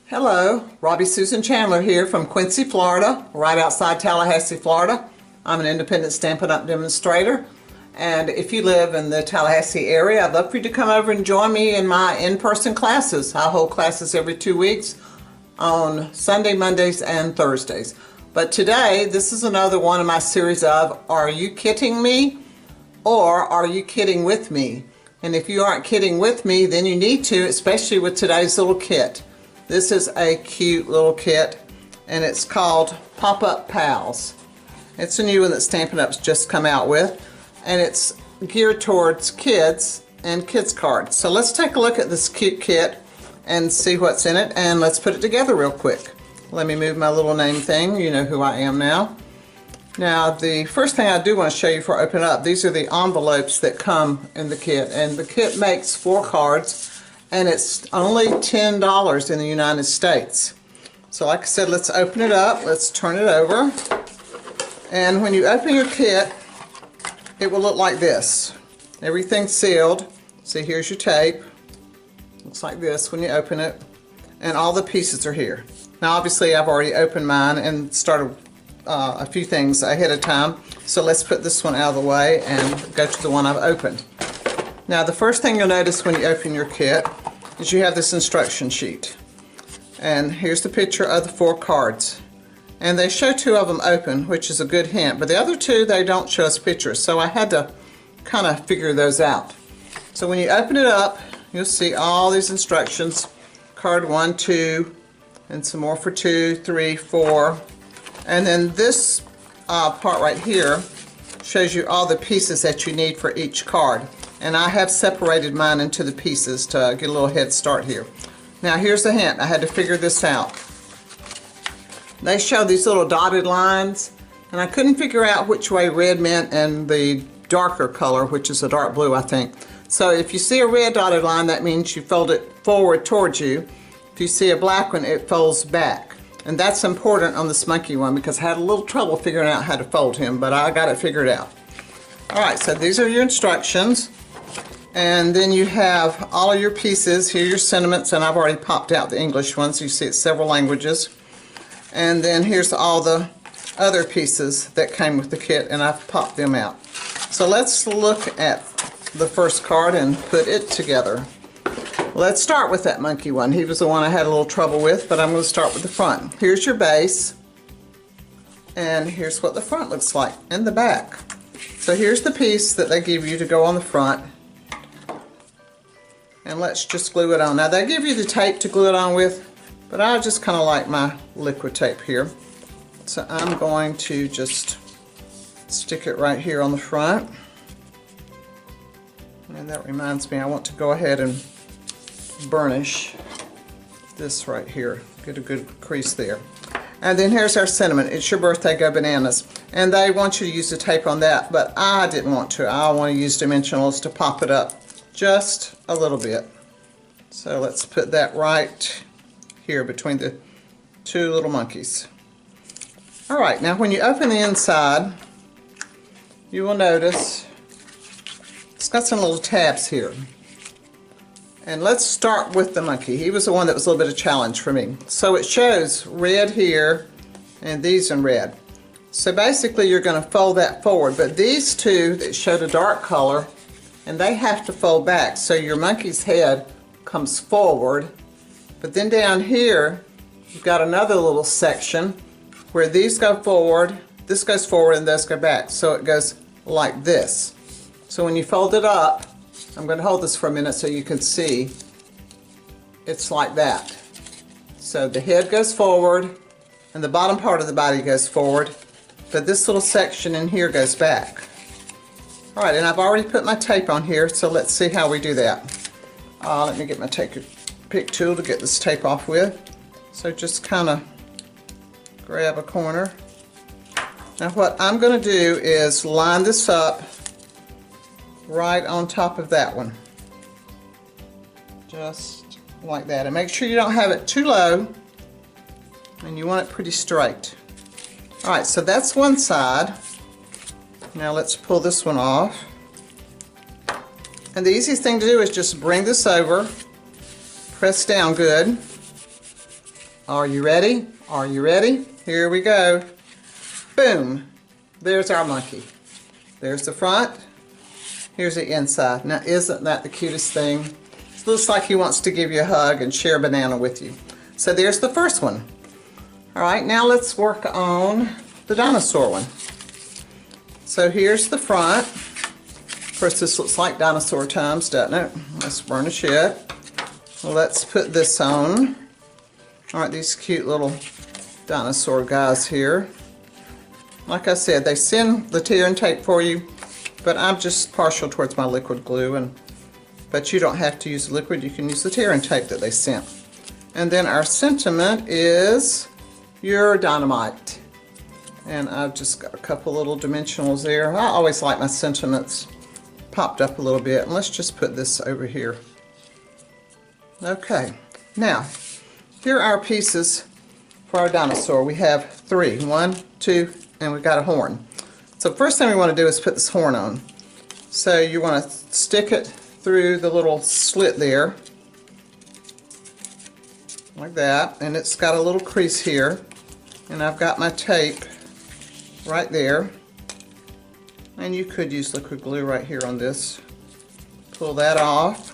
Hello, Robbie Susan Chandler here from Quincy, Florida, right outside Tallahassee, Florida. I'm an independent Stampin' Up! Demonstrator, and if you live in the Tallahassee area, I'd love for you to come over and join me in my in-person classes. I hold classes every 2 weeks on Sunday, Mondays, and Thursdays. But today, this is another one of my series of Are You Kidding Me? Or Are You Kidding With Me? And if you aren't kidding with me, then you need to, especially with today's little kit. This is a cute little kit, and it's called Pop-Up Pals. It's a new one that Stampin' Up's just come out with, and it's geared towards kids and kids cards. So let's take a look at this cute kit and see what's in it, and let's put it together real quick. Let me move my little name thing. You know who I am now. Now, the first thing I do want to show you before I open it up, these are the envelopes that come in the kit, and the kit makes 4 cards. And it's only $10 in the United States. So like I said, let's open it up. Let's turn it over. And when you open your kit, it will look like this. Everything's sealed. See, here's your tape. Looks like this when you open it. And all the pieces are here. Now obviously I've already opened mine and started a few things ahead of time. So let's put this one out of the way and go to the one I've opened. Now the first thing you'll notice when you open your kit is you have this instruction sheet. And here's the picture of the 4 cards. And they show 2 of them open, which is a good hint, but the other 2, they don't show us pictures, so I had to kind of figure those out. So when you open it up, you'll see all these instructions. Card 1, 2, and some more for 2, 3, 4. And then this part right here shows you all the pieces that you need for each card. And I have separated mine into the pieces to get a little head start here. Now here's the hint. I had to figure this out. They show these little dotted lines, and I couldn't figure out which way red meant and the darker color, which is a dark blue, I think. So if you see a red dotted line, that means you fold it forward towards you. If you see a black one, it folds back. And that's important on this monkey one because I had a little trouble figuring out how to fold him, but I got it figured out. Alright, so these are your instructions. And then you have all of your pieces. Here are your sentiments, and I've already popped out the English ones. You see it's several languages. And then here's all the other pieces that came with the kit, and I've popped them out. So let's look at the first card and put it together. Let's start with that monkey one. He was the one I had a little trouble with, but I'm going to start with the front. Here's your base, and here's what the front looks like, and the back. So here's the piece that they give you to go on the front. And let's just glue it on. Now they give you the tape to glue it on with, but I just kind of like my liquid tape here. So I'm going to just stick it right here on the front. And that reminds me, I want to go ahead and burnish this right here. Get a good crease there. And then here's our sentiment. It's your birthday, go bananas. And they want you to use the tape on that, but I didn't want to. I want to use dimensionals to pop it up just a little bit. So let's put that right here between the 2 little monkeys. Alright, now when you open the inside, you will notice it's got some little tabs here. And let's start with the monkey. He was the one that was a little bit of a challenge for me. So it shows red here and these in red. So basically you're going to fold that forward, but these 2 that showed a dark color, and they have to fold back, so your monkey's head comes forward. But then down here you've got another little section where these go forward, this goes forward, and those go back. So it goes like this. So when you fold it up, I'm going to hold this for a minute so you can see, it's like that. So the head goes forward and the bottom part of the body goes forward, but this little section in here goes back. Alright, and I've already put my tape on here, so let's see how we do that. Let me get my pick tool to get this tape off with. So just kind of grab a corner. Now what I'm going to do is line this up right on top of that one. Just like that. And make sure you don't have it too low, and you want it pretty straight. Alright, so that's one side. Now let's pull this one off. And the easiest thing to do is just bring this over, press down good, Are you ready? Are you ready? Here we go. Boom. There's our monkey. There's the front. Here's the inside. Now, isn't that the cutest thing? It looks like he wants to give you a hug and share a banana with you. So there's the first one. All right, now let's work on the dinosaur one. So here's the front. Of course, this looks like dinosaur times, doesn't it? Let's burnish it. Let's put this on. All right, these cute little dinosaur guys here. Like I said, they send the tear and tape for you, but I'm just partial towards my liquid glue, but you don't have to use liquid. You can use the tear and tape that they sent. And then our sentiment is your dynamite. And I've just got a couple little dimensionals there. I always like my sentiments popped up a little bit. And let's just put this over here. Okay, now here are our pieces for our dinosaur. We have 3, 1, 2, and we've got a horn. So first thing we want to do is put this horn on. So you want to stick it through the little slit there, like that, and it's got a little crease here, and I've got my tape right there, and you could use liquid glue right here on this. Pull that off,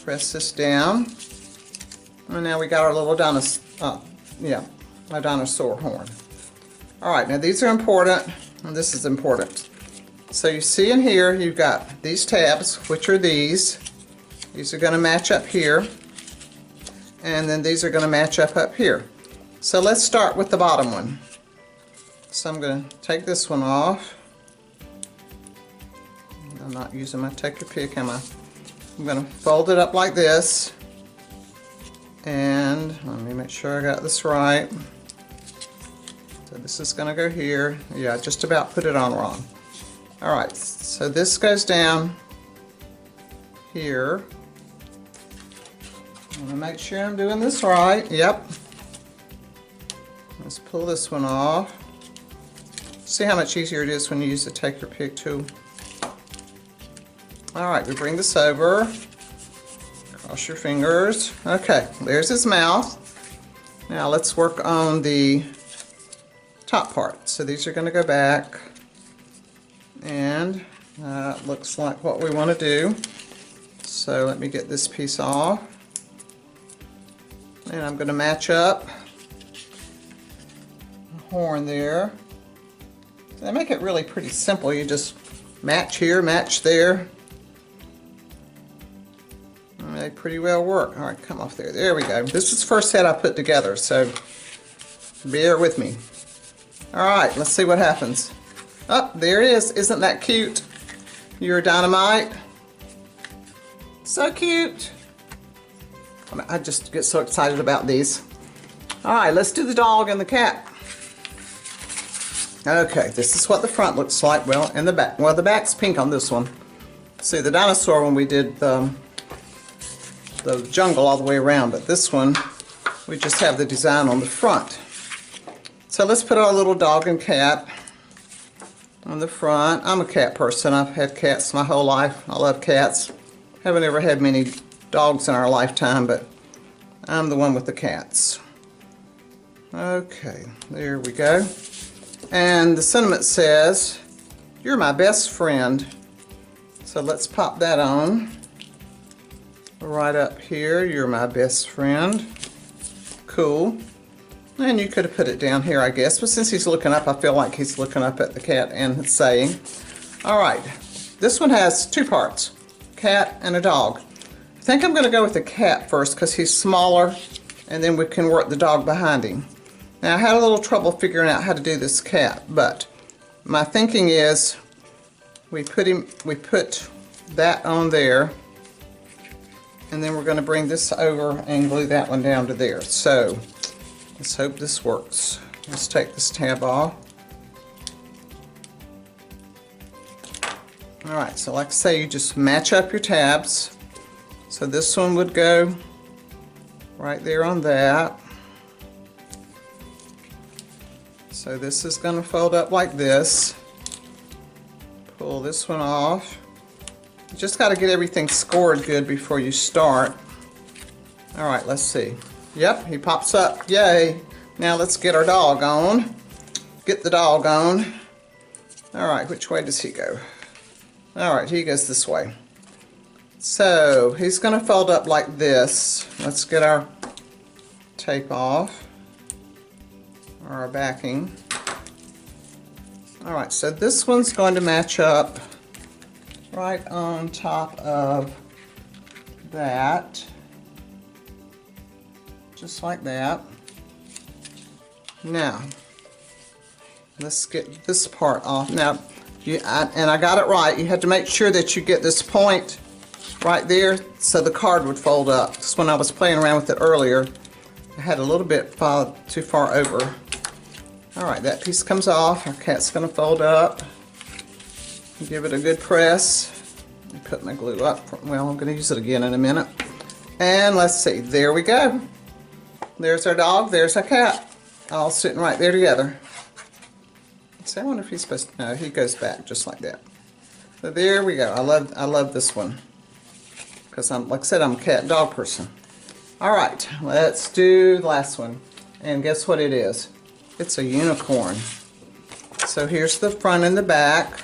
press this down, and now we got our little my dinosaur horn. All right, now these are important, and this is important. So you see in here, you've got these tabs, which are these. These are going to match up here, and then these are going to match up here. So let's start with the bottom one. So I'm going to take this one off. I'm not using my take your pick, am I? I'm going to fold it up like this, and let me make sure I got this right. So this is going to go here. Yeah, I just about put it on wrong. All right, so this goes down here. I'm going to make sure I'm doing this right. Yep. Let's pull this one off. See how much easier it is when you use the take your pick tool. All right, we bring this over. Cross your fingers. Okay, there's his mouth. Now let's work on the top part. So these are going to go back, and looks like what we want to do. So let me get this piece off, and I'm going to match up the horn there. They make it really pretty simple. You just match here, match there. And they pretty well work. All right, come off there. There we go. This is the first set I put together, so bear with me. All right, let's see what happens. Oh, there it is. Isn't that cute? Your dynamite. So cute. I just get so excited about these. All right, let's do the dog and the cat. Okay, this is what the front looks like. Well, and the back. Well, the back's pink on this one. See, the dinosaur one we did the jungle all the way around, but this one we just have the design on the front. So let's put our little dog and cat on the front. I'm a cat person. I've had cats my whole life. I love cats. Haven't ever had many dogs in our lifetime, but I'm the one with the cats. Okay, there we go. And the sentiment says, "You're my best friend." So let's pop that on. Right up here, "You're my best friend." Cool. And you could have put it down here, I guess, but since he's looking up, I feel like he's looking up at the cat and saying. All right, this one has 2 parts, cat and a dog. I think I'm going to go with the cat first because he's smaller, and then we can work the dog behind him. Now, I had a little trouble figuring out how to do this cat, but my thinking is we put that on there, and then we're going to bring this over and glue that one down to there. So let's hope this works. Let's take this tab off. All right, so like I say, you just match up your tabs. So this one would go right there on that. So this is going to fold up like this. Pull this one off. You just got to get everything scored good before you start. All right, let's see. Yep, he pops up. Yay. Now let's get our dog on. Get the dog on. All right, which way does he go? All right, he goes this way. So he's going to fold up like this. Let's get our tape off, or our backing. All right, so this one's going to match up right on top of that, just like that. Now, let's get this part off. Now, and I got it right. You have to make sure that you get this point right there so the card would fold up. Because when I was playing around with it earlier, I had a little bit too far over. All right, that piece comes off. Our cat's going to fold up. Give it a good press. Put my glue up. Well, I'm going to use it again in a minute. And let's see. There we go. There's our dog. There's our cat. All sitting right there together. So I wonder if he's supposed to. No, he goes back just like that. So there we go. I love this one because like I said, I'm a cat and dog person. All right, let's do the last one. And guess what it is? It's a unicorn. So here's the front and the back.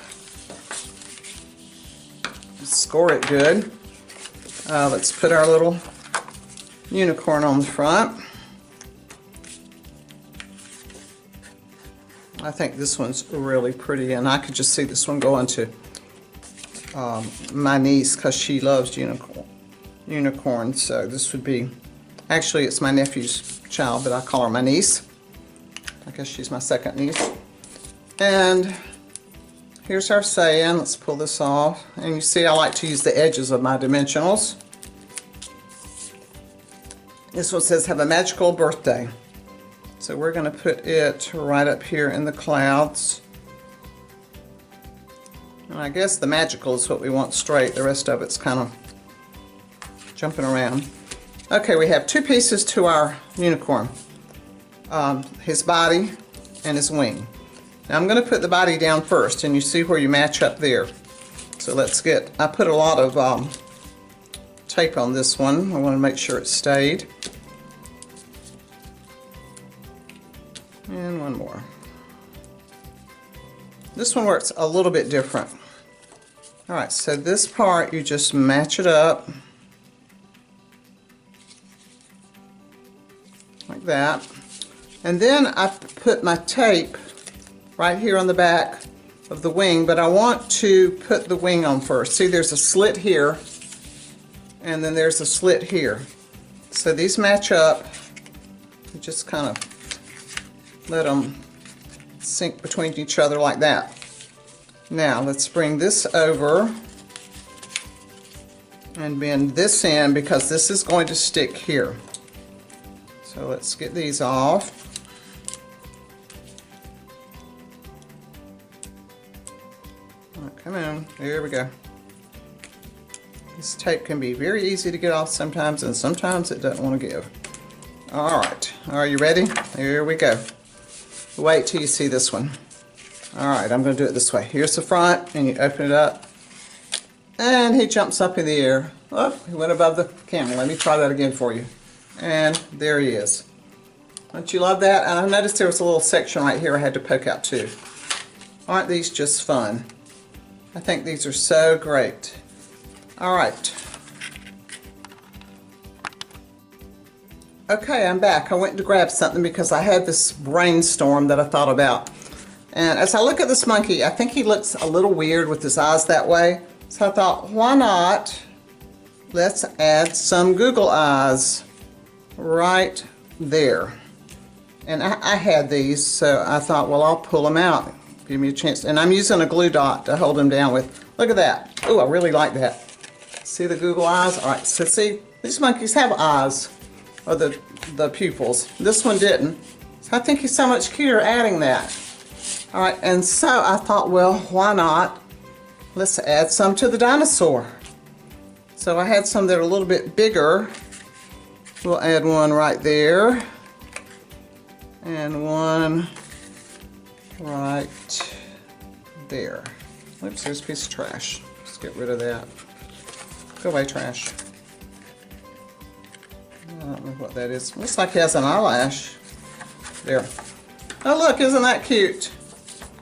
Score it good. Let's put our little unicorn on the front. I think this one's really pretty, and I could just see this one going to my niece because she loves unicorns. So this would be, actually it's my nephew's child, but I call her my niece. I guess she's my second niece. And here's our saying. Let's pull this off. And you see I like to use the edges of my dimensionals. This one says, have a magical birthday. So we're going to put it right up here in the clouds. And I guess the magical is what we want straight. The rest of it's kind of jumping around. Okay, we have two pieces to our unicorn. His body and his wing. Now I'm going to put the body down first, and you see where you match up there. So let's get, I put a lot of tape on this one. I want to make sure it stayed. And one more. This one works a little bit different. All right, so this part you just match it up like that. And then I put my tape right here on the back of the wing, but I want to put the wing on first. See, there's a slit here, and then there's a slit here. So these match up. You just kind of let them sink between each other like that. Now let's bring this over and bend this in because this is going to stick here. So let's get these off. Come on, there we go. This tape can be very easy to get off sometimes, and sometimes it doesn't want to give. All right, are you ready? Here we go. Wait till you see this one. All right, I'm going to do it this way. Here's the front, and you open it up, and he jumps up in the air. Oh, he went above the camera. Let me try that again for you. And there he is. Don't you love that? And I noticed there was a little section right here I had to poke out too. Aren't these just fun? I think these are so great. All right. Okay, I'm back. I went to grab something because I had this brainstorm that I thought about. And as I look at this monkey, I think he looks a little weird with his eyes that way. So I thought, why not? Let's add some Google eyes right there. And I had these, so I thought, well, I'll pull them out. Give me a chance. And I'm using a glue dot to hold them down with. Look at that. Oh, I really like that. See the Google eyes? All right, so see, these monkeys have eyes, or the pupils. This one didn't. So I think he's so much cuter adding that. All right, and so I thought, well, why not? Let's add some to the dinosaur. So I had some that are a little bit bigger. We'll add one right there. And one right there. Oops, there's a piece of trash. Let's get rid of that. Go away, trash. don't know what that is. Looks like he has an eyelash. There. Oh look, isn't that cute?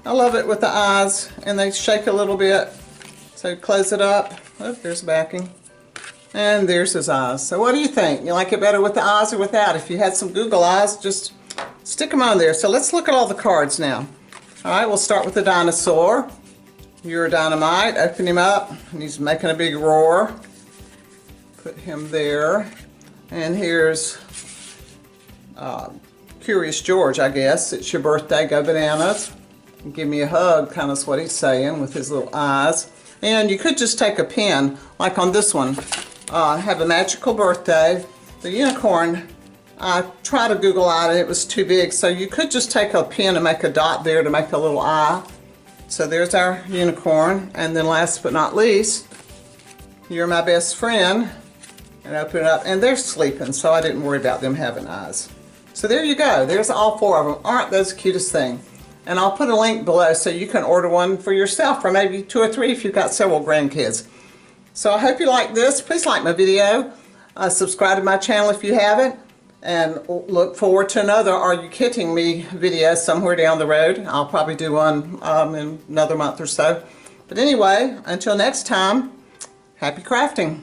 I love it with the eyes, and they shake a little bit. So close it up. Oh, there's backing. And there's his eyes. So what do you think? You like it better with the eyes or without? If you had some Google eyes, just stick them on there. So let's look at all the cards now. All right, we'll start with the dinosaur. You're Dynamite. Open him up, and he's making a big roar. Put him there. And here's Curious George, I guess. It's your birthday. Go bananas. Give me a hug, kind of is what he's saying with his little eyes. And you could just take a pen, like on this one. Have a magical birthday. The unicorn, I tried to Google eye and it was too big, so you could just take a pen and make a dot there to make a little eye. So there's our unicorn. And then last but not least, you're my best friend. And open it up, and they're sleeping, so I didn't worry about them having eyes. So there you go. There's all four of them. Aren't those the cutest thing? And I'll put a link below so you can order one for yourself, or maybe 2 or 3 if you've got several grandkids. So I hope you like this. Please like my video. Subscribe to my channel if you haven't. And look forward to another Are You Kidding Me video somewhere down the road. I'll probably do one in another month or so. But anyway, until next time, happy crafting.